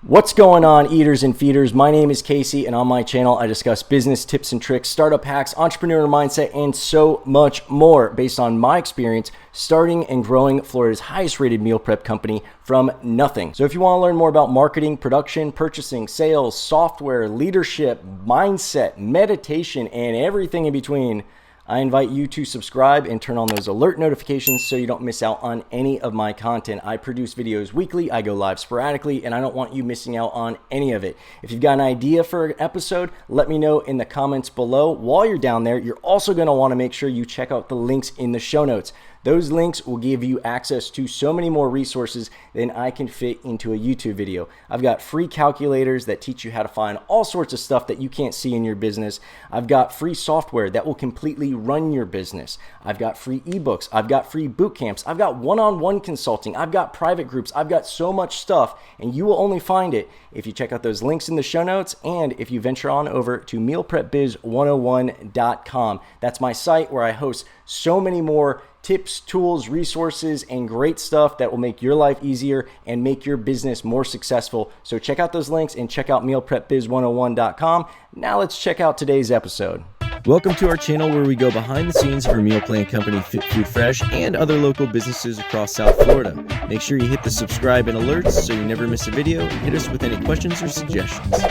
What's going on, eaters and feeders? My name is Casey, and on my channel, I discuss business tips and tricks, startup hacks, entrepreneurial mindset, and so much more based on my experience starting and growing Florida's highest rated meal prep company from nothing. So if you want to learn more about marketing, production, purchasing, sales, software, leadership, mindset, meditation, and everything in between, I invite you to subscribe and turn on those alert notifications so you don't miss out on any of my content. I produce videos weekly, I go live sporadically, and I don't want you missing out on any of it. If you've got an idea for an episode, let me know in the comments below. While you're down there, you're also going to want to make sure you check out the links in the show notes. Those links will give you access to so many more resources than I can fit into a YouTube video. I've got free calculators that teach you how to find all sorts of stuff that you can't see in your business. I've got free software that will completely run your business. I've got free ebooks. I've got free boot camps. I've got one-on-one consulting. I've got private groups. I've got so much stuff, and you will only find it if you check out those links in the show notes and if you venture on over to mealprepbiz101.com. That's my site where I host so many more tips, tools, resources, and great stuff that will make your life easier and make your business more successful. So check out those links and check out mealprepbiz101.com. Now let's check out today's episode. Welcome to our channel where we go behind the scenes for meal plan company Fit Food Fresh and other local businesses across South Florida. Make sure you hit the subscribe and alerts so you never miss a video, and hit us with any questions or suggestions.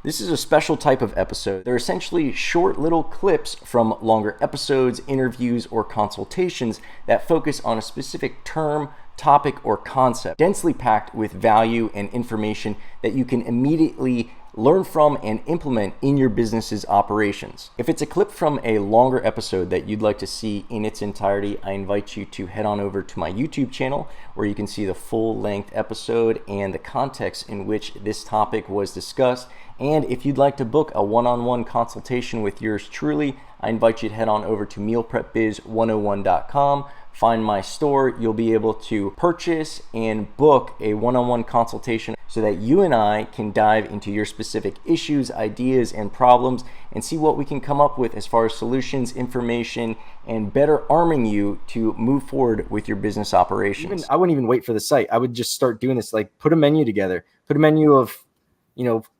This is a special type of episode. They're essentially short little clips from longer episodes, interviews, or consultations that focus on a specific term, topic, or concept, densely packed with value and information that you can immediately learn from and implement in your business's operations. If it's a clip from a longer episode that you'd like to see in its entirety, I invite you to head on over to my YouTube channel where you can see the full-length episode and the context in which this topic was discussed. And if you'd like to book a one-on-one consultation with yours truly, I invite you to head on over to mealprepbiz101.com. Find my store. You'll be able to purchase and book a one-on-one consultation so that you and I can dive into your specific issues, ideas, and problems and see what we can come up with as far as solutions, information, and better arming you to move forward with your business operations. I wouldn't even wait for the site. I would just start doing this, like put a menu together, put a menu of,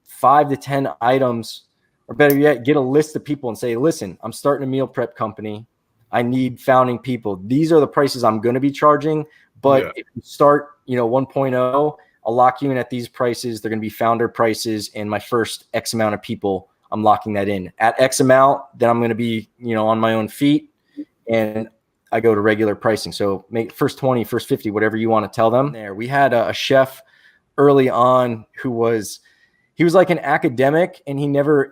5 to 10 items, or better yet, get a list of people and say, listen, I'm starting a meal prep company. I need founding people. These are the prices I'm going to be charging. But if you start, 1.0, I'll lock you in at these prices. They're going to be founder prices. And my first X amount of people, I'm locking that in. At X amount, then I'm going to be, on my own feet. And I go to regular pricing. So make first 20, first 50, whatever you want to tell them. There, we had a chef early on who was like an academic, and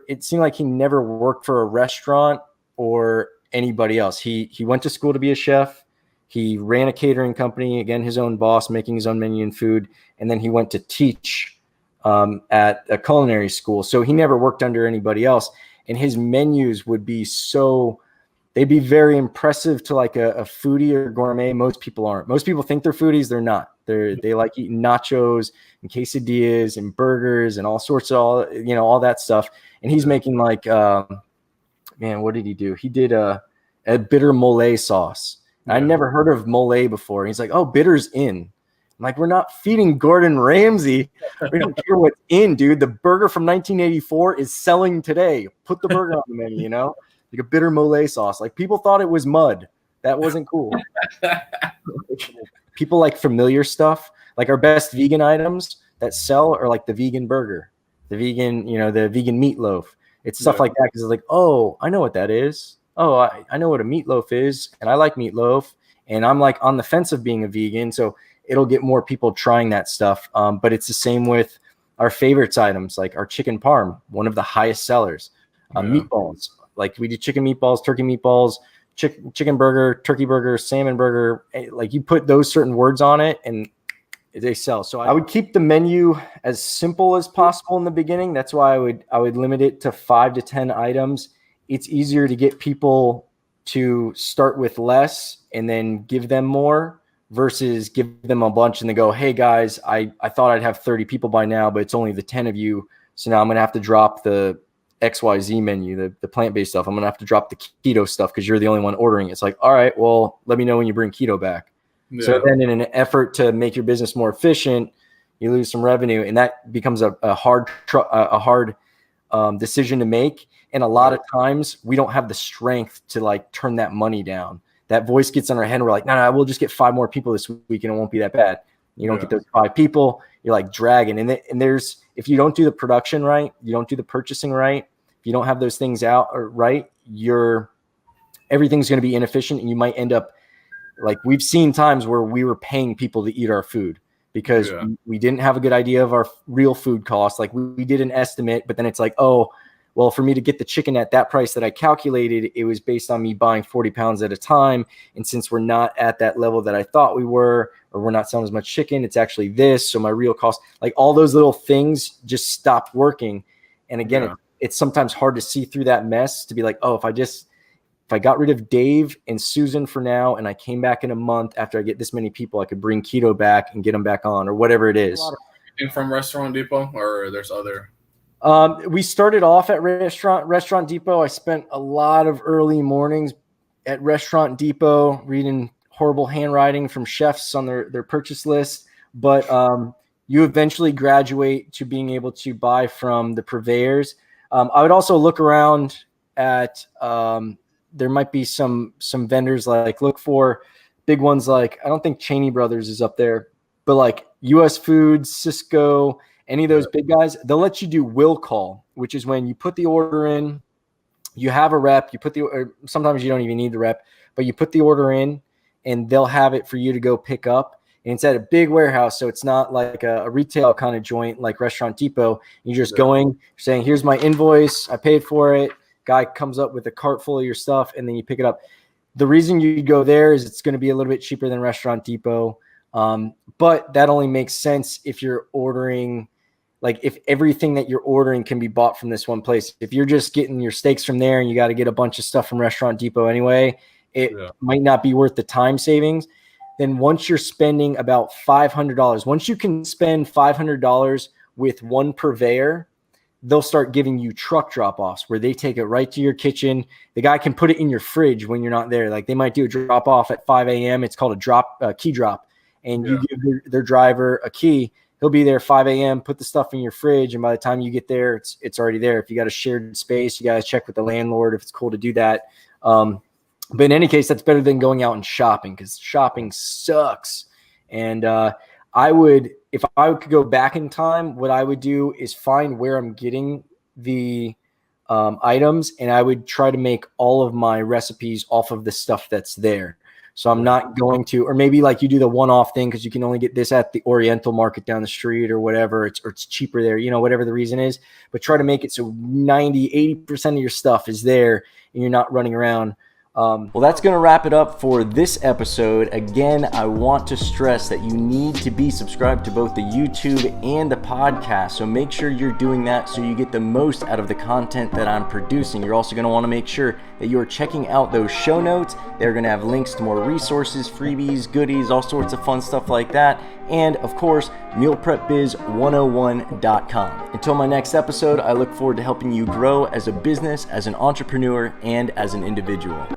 it seemed like he never worked for a restaurant or anybody else. He went to school to be a chef. He ran a catering company, again, his own boss, making his own menu and food. And then he went to teach at a culinary school. So he never worked under anybody else. And his menus would be they'd be very impressive to like a foodie or gourmet. Most people aren't. Most people think they're foodies. They're not. They like eating nachos and quesadillas and burgers and all sorts of all that stuff. And he's making like, what did he do? He did a bitter mole sauce. I'd never heard of mole before. He's like, oh, bitter's in. I'm like, we're not feeding Gordon Ramsay. We don't care what's in, dude. The burger from 1984 is selling today. Put the burger on the menu, like a bitter mole sauce. Like people thought it was mud. That wasn't cool. People like familiar stuff. Like our best vegan items that sell are like the vegan burger, the vegan meatloaf. It's stuff like that because it's like, oh, I know what that is. Oh, I know what a meatloaf is, and I like meatloaf, and I'm like on the fence of being a vegan, so it'll get more people trying that stuff. But it's the same with our favorites items, like our chicken parm, one of the highest sellers. Meatballs, like we do chicken meatballs, turkey meatballs, chicken burger, turkey burger, salmon burger. Like you put those certain words on it, and they sell. So I would keep the menu as simple as possible in the beginning. That's why I would limit it to 5 to 10 items. It's easier to get people to start with less and then give them more versus give them a bunch and they go, hey guys, I thought I'd have 30 people by now, but it's only the 10 of you. So now I'm going to have to drop the XYZ menu, the plant-based stuff. I'm going to have to drop the keto stuff because you're the only one ordering. It's like, all right, well, let me know when you bring keto back. Yeah. So then in an effort to make your business more efficient, you lose some revenue, and that becomes a hard decision to make. And a lot of times we don't have the strength to like turn that money down. That voice gets on our head. And we're like, no, we'll just get 5 more people this week and it won't be that bad. You don't get those 5 people, you're like dragging. And there's, if you don't do the production right, you don't do the purchasing right, if you don't have those things out or right, everything's going to be inefficient, and you might end up like, we've seen times where we were paying people to eat our food because we didn't have a good idea of our real food costs. Like we did an estimate, but then it's like, oh, well, for me to get the chicken at that price that I calculated, it was based on me buying 40 pounds at a time. And since we're not at that level that I thought we were, or we're not selling as much chicken, it's actually this. So my real cost, like all those little things just stopped working. And again, it's sometimes hard to see through that mess to be like, oh, if I got rid of Dave and Susan for now, and I came back in a month after I get this many people, I could bring keto back and get them back on, or whatever it is. From Restaurant Depot, or there's other? We started off at Restaurant Depot. I spent a lot of early mornings at Restaurant Depot reading horrible handwriting from chefs on their purchase list. But you eventually graduate to being able to buy from the purveyors. I would also look around at there might be some vendors, like look for big ones like, I don't think Cheney Brothers is up there, but like US Foods, Cisco, any of those big guys, they'll let you do will call, which is when you put the order in, you have a rep, or sometimes you don't even need the rep, but you put the order in and they'll have it for you to go pick up. And it's at a big warehouse, so it's not like a retail kind of joint like Restaurant Depot. You're just going, saying, here's my invoice, I paid for it. Guy comes up with a cart full of your stuff, and then you pick it up. The reason you go there is it's going to be a little bit cheaper than Restaurant Depot. But that only makes sense if you're ordering, like if everything that you're ordering can be bought from this one place. If you're just getting your steaks from there and you got to get a bunch of stuff from Restaurant Depot anyway, it might not be worth the time savings. Then once you're spending about $500, once you can spend $500 with one purveyor, they'll start giving you truck drop-offs where they take it right to your kitchen. The guy can put it in your fridge when you're not there. Like they might do a drop-off at 5 a.m. It's called a key drop. And you give their driver a key. He'll be there 5 a.m., put the stuff in your fridge, and by the time you get there, it's already there. If you got a shared space, you got to check with the landlord if it's cool to do that. But in any case, that's better than going out and shopping, because shopping sucks. And if I could go back in time, what I would do is find where I'm getting the items, and I would try to make all of my recipes off of the stuff that's there. So I'm not going to, or maybe like you do the one-off thing because you can only get this at the Oriental Market down the street or whatever, or it's cheaper there, whatever the reason is. But try to make it so 90-80% of your stuff is there and you're not running around. Well, that's going to wrap it up for this episode. Again, I want to stress that you need to be subscribed to both the YouTube and the podcast. So make sure you're doing that so you get the most out of the content that I'm producing. You're also going to want to make sure that you're checking out those show notes. They're going to have links to more resources, freebies, goodies, all sorts of fun stuff like that. And of course, mealprepbiz101.com. Until my next episode, I look forward to helping you grow as a business, as an entrepreneur, and as an individual.